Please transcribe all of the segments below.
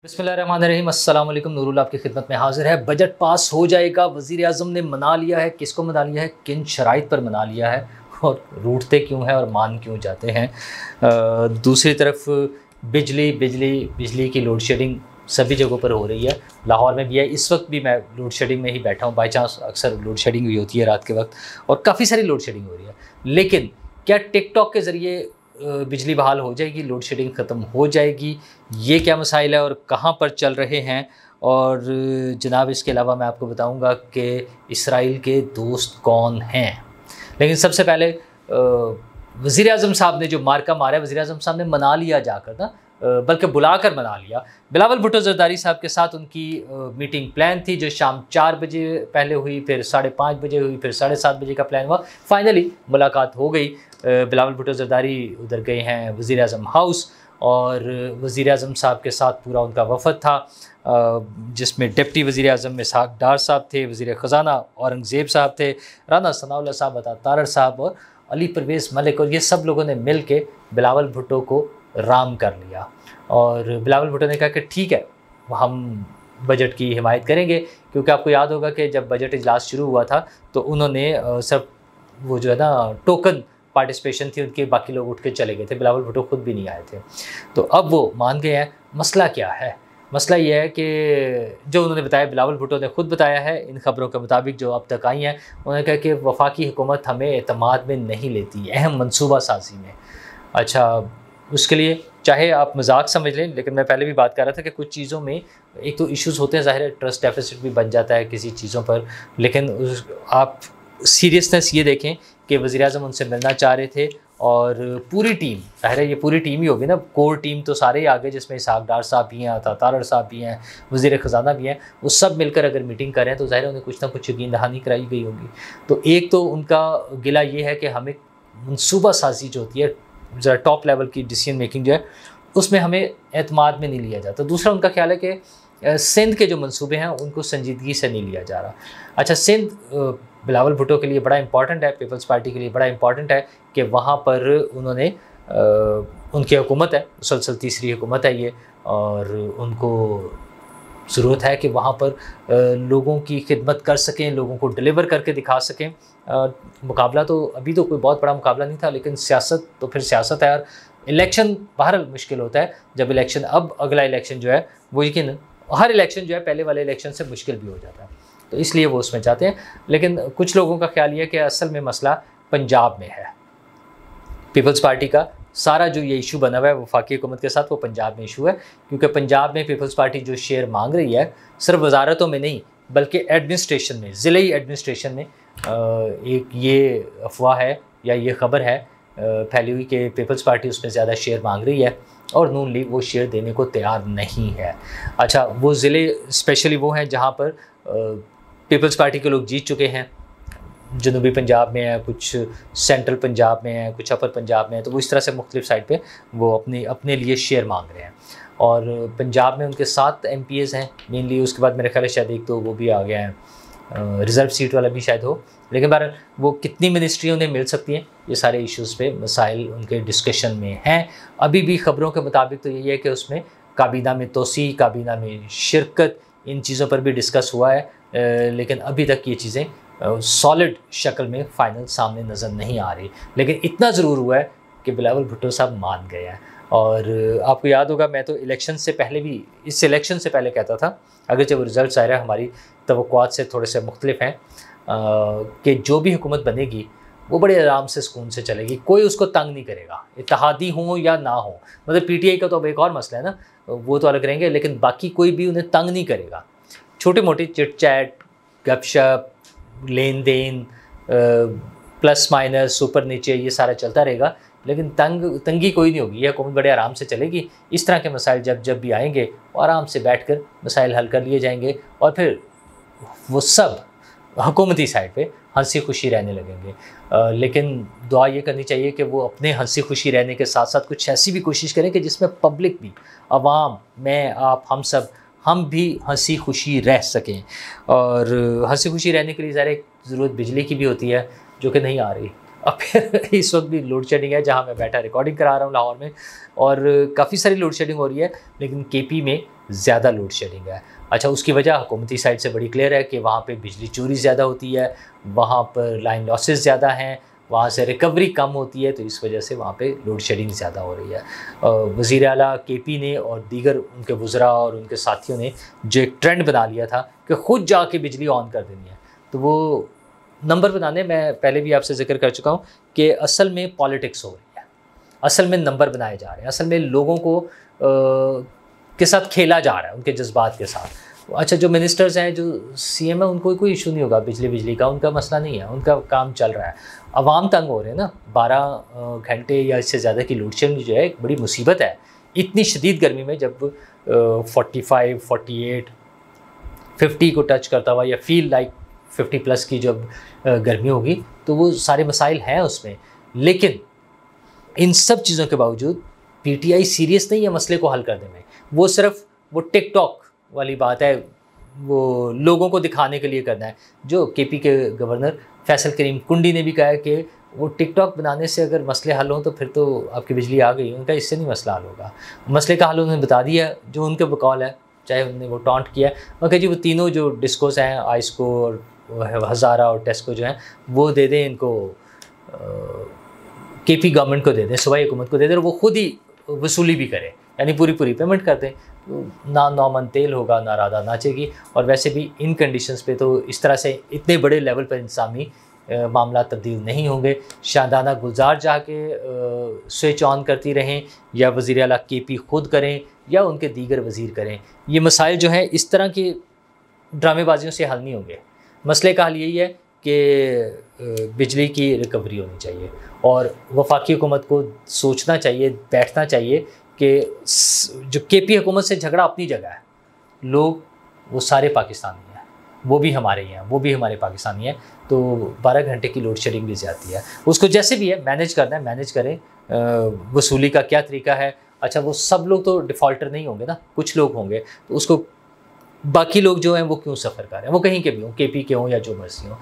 बिस्मिल्लाहिर्रहमानिर्रहीम, अस्सलाम वालेकुम। नूरुल आपकी खिदमत में हाजिर है। बजट पास हो जाएगा, वज़ीर आज़म ने मना लिया है। किसको मना लिया है, किन शराइत पर मना लिया है और रूठते क्यों हैं और मान क्यों जाते हैं। दूसरी तरफ बिजली की लोड शेडिंग सभी जगहों पर हो रही है। लाहौर में भी है, इस वक्त भी मैं लोड शेडिंग में ही बैठा हूँ। बाई चांस अक्सर लोड शेडिंग हुई होती है रात के वक्त और काफ़ी सारी लोड शेडिंग हो रही है। लेकिन क्या टिकटॉक के ज़रिए बिजली बहाल हो जाएगी, लोड शेडिंग ख़त्म हो जाएगी? ये क्या मसाइल है और कहाँ पर चल रहे हैं? और जनाब इसके अलावा मैं आपको बताऊंगा कि इसराइल के दोस्त कौन हैं। लेकिन सबसे पहले वज़ीर आज़म साहब ने जो मार्का मारा है, वज़ीर आज़म साहब ने मना लिया जाकर ना, बल्कि बुलाकर मना लिया। बिलावल भुट्टो ज़रदारी साहब के साथ उनकी मीटिंग प्लान थी, जो शाम 4 बजे पहले हुई, फिर 5:30 बजे हुई, फिर 7:30 बजे का प्लान हुआ। फाइनली मुलाकात हो गई। बिलावल भुट्टो ज़रदारी उधर गए हैं वज़ीर आज़म हाउस और वज़ीर आज़म साहब के साथ पूरा उनका वफ़द था, जिसमें डिप्टी वज़ीर आज़म इसहाक़ डार साहब थे, वज़ीर ख़ज़ाना औरंगज़ेब साहब थे, राना सनाउल्लाह साहब, अता तारड़ साहब और अली परवेज़ मलिक, और ये सब लोगों ने मिल के बिलावल भुट्टो को राम कर लिया। और बिलावल भुट्टो ने कहा कि ठीक है, हम बजट की हिमायत करेंगे। क्योंकि आपको याद होगा कि जब बजट इजलास शुरू हुआ था तो उन्होंने सब वो जो है ना टोकन पार्टिसिपेशन थी उनके, बाकी लोग उठ के चले गए थे, बिलावल भुट्टो खुद भी नहीं आए थे। तो अब वो मान गए हैं। मसला क्या है? मसला ये है कि जो उन्होंने बताया, बिलावल भुट्टो ने खुद बताया है इन खबरों के मुताबिक जो अब तक आई हैं, उन्होंने कहा कि वफाकी हुकूमत हमें एतमाद में नहीं लेती, अहम मनसूबा साजी में। अच्छा, उसके लिए चाहे आप मजाक समझ लें, लेकिन मैं पहले भी बात कर रहा था कि कुछ चीज़ों में एक तो इश्यूज़ होते हैं, ज़ाहिर है ट्रस्ट डेफिसिट भी बन जाता है किसी चीज़ों पर, लेकिन आप सीरियसनेस ये देखें कि वज़ीर आज़म उनसे मिलना चाह रहे थे और पूरी टीम, ज़ाहिर है ये पूरी टीम ही होगी ना, कोर टीम तो सारे ही आ गए, जिसमें इसहाक़ डार साहब भी हैं, अता तारड़ साहब भी हैं, वज़ीर ख़ज़ाना भी हैं। वो सब मिलकर अगर मीटिंग कर रहे हैं तो ज़ाहिर है उन्हें कुछ ना कुछ यकीन दहानी कराई गई होगी। तो एक तो उनका गिला ये है कि हमें मनसूबा साजी जो होती है, ज़रा टॉप लेवल की डिसीजन मेकिंग जो है, उसमें हमें एतमाद में नहीं लिया जाता। दूसरा उनका ख्याल है कि सिंध के जो मंसूबे हैं उनको संजीदगी से नहीं लिया जा रहा। अच्छा, सिंध बिलावल भुट्टो के लिए बड़ा इंपॉर्टेंट है, पीपल्स पार्टी के लिए बड़ा इंपॉर्टेंट है कि वहाँ पर उन्होंने उनकी हुकूमत है, मुसलसल तीसरी हुकूमत है ये, और उनको ज़रूरत है कि वहाँ पर लोगों की खिदमत कर सकें, लोगों को डिलीवर करके दिखा सकें। मुकाबला तो अभी तो कोई बहुत बड़ा मुकाबला नहीं था, लेकिन सियासत तो फिर सियासत है। और इलेक्शन बहरहाल मुश्किल होता है जब इलेक्शन, अब अगला इलेक्शन जो है वो यकीन हर इलेक्शन जो है पहले वाले इलेक्शन से मुश्किल भी हो जाता है, तो इसलिए वो उसमें चाहते हैं। लेकिन कुछ लोगों का ख्याल ये है कि असल में मसला पंजाब में है। पीपल्स पार्टी का सारा जो ये इशू बना हुआ है वफाकी हुकूमत के साथ, वो पंजाब में इशू है। क्योंकि पंजाब में पीपल्स पार्टी जो शेयर मांग रही है, सिर्फ वजारतों में नहीं बल्कि एडमिनिस्ट्रेशन में, ज़िले एडमिनिस्ट्रेशन में एक ये अफवाह है या ये ख़बर है फैली हुई कि पीपल्स पार्टी उसमें ज़्यादा शेयर मांग रही है और नून लीग वो शेयर देने को तैयार नहीं है। अच्छा, वो ज़िले स्पेशली वो हैं जहाँ पर पीपल्स पार्टी के लोग जीत चुके हैं। जनूबी पंजाब में है, कुछ सेंट्रल पंजाब में है, कुछ अपर पंजाब में है, तो वो इस तरह से मुख्तलिफ साइड पे वो अपने लिए शेयर मांग रहे हैं। और पंजाब में उनके 7 MPs हैं मेनली, उसके बाद मेरे ख्याल है शायद एक तो वो भी आ गया है, रिज़र्व सीट वाला भी शायद हो। लेकिन बार वो कितनी मिनिस्ट्री उन्हें मिल सकती हैं, ये सारे इश्यूज़ पे मसाइल उनके डिस्कशन में हैं। अभी भी खबरों के मुताबिक तो यही है कि उसमें काबीना में तोसी, काबीना में शिरकत, इन चीज़ों पर भी डिस्कस हुआ है, लेकिन अभी तक ये चीज़ें सॉलिड शक्ल में फ़ाइनल सामने नज़र नहीं आ रही। लेकिन इतना ज़रूर हुआ है कि बिलावल भुट्टो साहब मान गए हैं। और आपको याद होगा, मैं तो इलेक्शन से पहले भी, इस इलेक्शन से पहले कहता था, अगर जब रिज़ल्ट ज़ाहिर है हमारी तवक्कुआत से थोड़े से मुख्तलिफ हैं, कि जो भी हुकूमत बनेगी वो बड़े आराम से सुकून से चलेगी, कोई उसको तंग नहीं करेगा, इत्तेहादी हो या ना हो। मतलब PTI का तो अब एक और मसला है ना, वो तो अलग रहेंगे, लेकिन बाकी कोई भी उन्हें तंग नहीं करेगा। छोटी मोटी चिट चैट, गपशप, लेन देन, प्लस माइनस, ऊपर नीचे, ये सारा चलता रहेगा, लेकिन तंगी कोई नहीं होगी। यह हुकूमत बड़े आराम से चलेगी। इस तरह के मसाइल जब भी आएंगे वो आराम से बैठकर मसाइल हल कर लिए जाएंगे और फिर वो सब हुकूमती साइड पे हंसी खुशी रहने लगेंगे। लेकिन दुआ ये करनी चाहिए कि वो अपने हंसी खुशी रहने के साथ साथ कुछ ऐसी भी कोशिश करें कि जिसमें पब्लिक भी, अवाम, मैं, आप, हम भी हंसी खुशी रह सकें। और हंसी खुशी रहने के लिए ज़ाहिर ज़रूरत बिजली की भी होती है, जो कि नहीं आ रही। अब फिर इस वक्त भी लोड शेडिंग है जहाँ मैं बैठा रिकॉर्डिंग करा रहा हूँ लाहौर में, और काफ़ी सारी लोड शेडिंग हो रही है, लेकिन केपी में ज़्यादा लोड शेडिंग है। अच्छा, उसकी वजह हुकूमती साइड से बड़ी क्लियर है कि वहाँ पे बिजली चोरी ज़्यादा होती है, वहाँ पर लाइन लॉसेस ज़्यादा हैं, वहाँ से रिकवरी कम होती है, तो इस वजह से वहाँ पे लोड शेडिंग ज़्यादा हो रही है। वज़ीर आला केपी ने और दीगर उनके वज़रा और उनके साथियों ने जो एक ट्रेंड बना लिया था कि ख़ुद जाके बिजली ऑन कर देनी है, तो वो नंबर बनाने, मैं पहले भी आपसे जिक्र कर चुका हूँ कि असल में पॉलिटिक्स हो रही है, असल में नंबर बनाए जा रहे हैं, असल में लोगों को के साथ खेला जा रहा है, उनके जज्बात के साथ। अच्छा, जो मिनिस्टर्स हैं, जो सीएम है, उनको कोई इशू नहीं होगा बिजली का, उनका मसला नहीं है, उनका काम चल रहा है। अवाम तंग हो रहे हैं ना, 12 घंटे या इससे ज़्यादा की लोड शेडिंग जो है एक बड़ी मुसीबत है। इतनी शदीद गर्मी में जब 45, 48, 50 को टच करता हुआ या फील लाइक 50+ की जब गर्मी होगी, तो वो सारे मसाइल हैं उसमें। लेकिन इन सब चीज़ों के बावजूद पीटीआई सीरियस नहीं है मसले को हल करने में। वो सिर्फ वो टिकटॉक वाली बात है, वो लोगों को दिखाने के लिए करना है। जो केपी के गवर्नर फैसल करीम कुंडी ने भी कहा है कि वो टिकटॉक बनाने से अगर मसले हल हों तो फिर तो आपकी बिजली आ गई, उनका इससे नहीं मसला हल होगा। मसले का हल उन्होंने बता दिया जो उनके बकौल है, चाहे उन्होंने वो टॉन्ट किया। मगर जी वो तीनों जो डिस्कोस हैं, आइस्को और हज़ारा और टेस्को जो हैं, वो दे दें इनको, केपी गवर्नमेंट को दे दें, सूबाई हुकूमत को दे दें, और वो खुद ही वसूली भी करें, यानी पूरी पेमेंट कर दें। ना नौमन तेल होगा, ना राधा नाचेगी। और वैसे भी इन कंडीशंस पे तो इस तरह से इतने बड़े लेवल पर इंसानी मामला तब्दील नहीं होंगे। शादाना गुलजार जाके स्विच ऑन करती रहें, या वज़ीर आला केपी खुद करें, या उनके दीगर वज़ीर करें। ये मसाइल जो हैं इस तरह की ड्रामेबाजियों से हल नहीं होंगे। मसले का हल यही है कि बिजली की रिकवरी होनी चाहिए, और वफाकी हुकूमत को सोचना चाहिए, बैठना चाहिए कि जो केपी हुकूमत से झगड़ा अपनी जगह है, लोग वो सारे पाकिस्तानी हैं, वो भी हमारे ही हैं, वो भी हमारे पाकिस्तानी हैं। तो 12 घंटे की लोड शेडिंग भी ज़्यादा है, उसको जैसे भी है मैनेज करना है, मैनेज करें। वसूली का क्या तरीका है? अच्छा, वो सब लोग तो डिफ़ॉल्टर नहीं होंगे ना, कुछ लोग होंगे, तो उसको बाकी लोग जो हैं वो क्यों सफ़र कर रहे हैं, वो कहीं के भी हों, केपी के हों या जो मर्जी हों।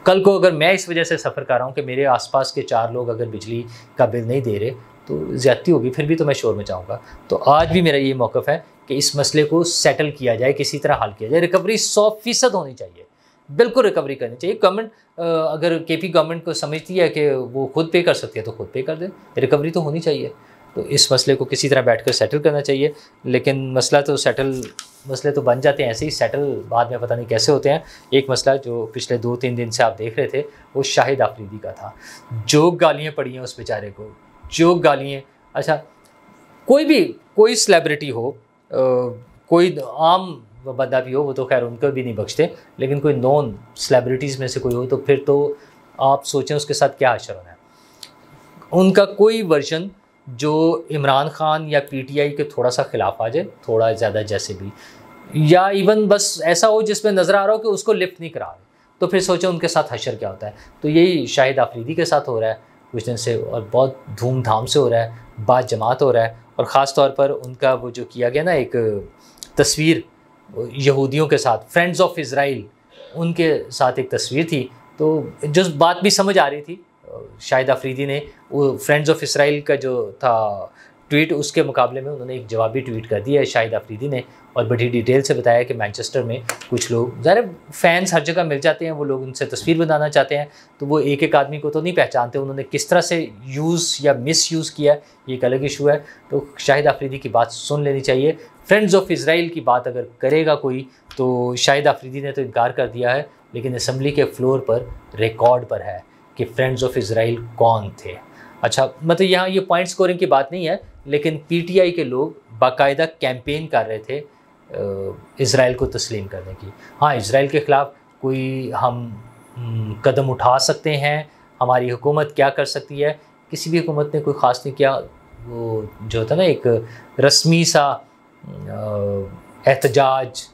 कल को अगर मैं इस वजह से सफ़र कर रहा हूँ कि मेरे आसपास के 4 लोग अगर बिजली का बिल नहीं दे रहे, तो ज़्यादती होगी, फिर भी तो मैं शोर मचाऊँगा। तो आज भी मेरा ये मौक़िफ़ है कि इस मसले को सेटल किया जाए, किसी तरह हल किया जाए। रिकवरी 100% होनी चाहिए, बिल्कुल रिकवरी करनी चाहिए। गवर्नमेंट अगर केपी गवर्नमेंट को समझती है कि वो खुद पे कर सकती है तो खुद पे कर दे, रिकवरी तो होनी चाहिए। तो इस मसले को किसी तरह बैठकर सेटल करना चाहिए। लेकिन मसले तो बन जाते हैं ऐसे ही, सेटल बाद में पता नहीं कैसे होते हैं। एक मसला जो पिछले 2-3 दिन से आप देख रहे थे, वो शाहिद आफरीदी का था। जो गालियाँ पड़ी हैं उस बेचारे को, जो गालियाँ। अच्छा, कोई सेलिब्रिटी हो, कोई आम बंदा भी हो, वो तो खैर उनको भी नहीं बख्शते, लेकिन कोई नॉन सेलिब्रिटीज़ में से कोई हो, तो फिर तो आप सोचें उसके साथ क्या हशर होना है। उनका कोई वर्जन जो इमरान खान या पीटीआई के थोड़ा सा खिलाफ आ जाए, थोड़ा ज़्यादा जैसे भी, या इवन बस ऐसा हो जिसमें नज़र आ रहा हो कि उसको लिफ्ट नहीं करा रहे, तो फिर सोचें उनके साथ हशर क्या होता है। तो यही शाहिद आफरीदी के साथ हो रहा है कुछ दिन से, और बहुत धूमधाम से हो रहा है, बात जमात हो रहा है। और ख़ास तौर पर उनका वो जो किया गया ना, एक तस्वीर यहूदियों के साथ, फ्रेंड्स ऑफ इज़राइल, उनके साथ एक तस्वीर थी, तो जो बात भी समझ आ रही थी, शाहिद आफरीदी ने वो फ्रेंड्स ऑफ इसराइल का जो था ट्वीट, उसके मुकाबले में उन्होंने एक जवाबी ट्वीट कर दिया है शाहिद आफरीदी ने, और बड़ी डिटेल से बताया कि मैनचेस्टर में कुछ लोग, ज़ाहिर फैंस हर जगह मिल जाते हैं, वो लोग उनसे तस्वीर बनाना चाहते हैं, तो वो एक एक आदमी को तो नहीं पहचानते, उन्होंने किस तरह से यूज़ या मिस यूज़ किया ये एक अलग इशू है। तो शाहिद आफरीदी की बात सुन लेनी चाहिए। फ्रेंड्स ऑफ इसराइल की बात अगर करेगा कोई, तो शाहिद आफरीदी ने तो इनकार कर दिया है, लेकिन असम्बली के फ्लोर पर रिकॉर्ड पर है कि फ्रेंड्स ऑफ इसराइल कौन थे। अच्छा, मतलब यहाँ ये पॉइंट स्कोरिंग की बात नहीं है, लेकिन पीटीआई के लोग बाकायदा कैंपेन कर रहे थे इज़राइल को तस्लीम करने की। हाँ, इज़राइल के ख़िलाफ़ कोई हम कदम उठा सकते हैं, हमारी हुकूमत क्या कर सकती है, किसी भी हुकूमत ने कोई ख़ास नहीं किया। वो जो होता है ना, एक रस्मी सा एहतजाज,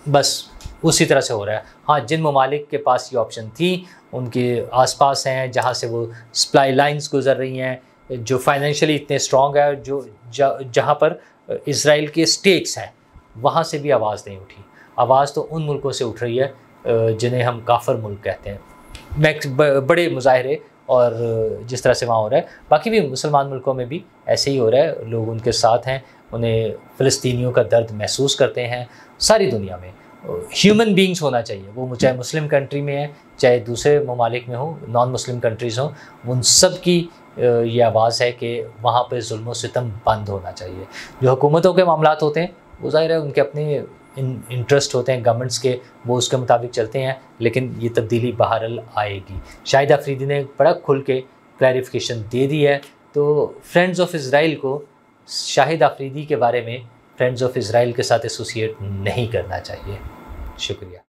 बस उसी तरह से हो रहा है। हाँ, जिन ममालिक के पास ये ऑप्शन थी, उनके आसपास हैं जहाँ से वो सप्लाई लाइंस गुजर रही हैं, जो फाइनेंशियली इतने स्ट्रॉन्ग है, जो जहाँ पर इज़राइल के स्टेक्स हैं, वहाँ से भी आवाज़ नहीं उठी। आवाज़ तो उन मुल्कों से उठ रही है जिन्हें हम काफिर मुल्क कहते हैं। बड़े मुजाहरे और जिस तरह से वहाँ हो रहा है, बाकी भी मुसलमान मुल्कों में भी ऐसे ही हो रहा है। लोग उनके साथ हैं, उन्हें फ़लस्तीनियों का दर्द महसूस करते हैं। सारी दुनिया में ह्यूमन बींग्स होना चाहिए, वो चाहे मुस्लिम कंट्री में है, चाहे दूसरे ममालिक में हो, नॉन मुस्लिम कंट्रीज़ हों, उन सब की ये आवाज़ है कि वहाँ पे जुल्म व सितम बंद होना चाहिए। जो हुकूमतों के मामलात होते हैं वो ज़ाहिर है उनके अपने इंटरेस्ट होते हैं गवर्नमेंट्स के, वो उसके मुताबिक चलते हैं, लेकिन ये तब्दीली बहरहाल आएगी। शाहिद आफरीदी ने बड़ा खुल के क्लैरिफिकेशन दे दी है। तो फ्रेंड्स ऑफ इज़राइल को शाहिद आफरीदी के बारे में फ्रेंड्स ऑफ इज़राइल के साथ एसोसिएट नहीं करना चाहिए। शुक्रिया।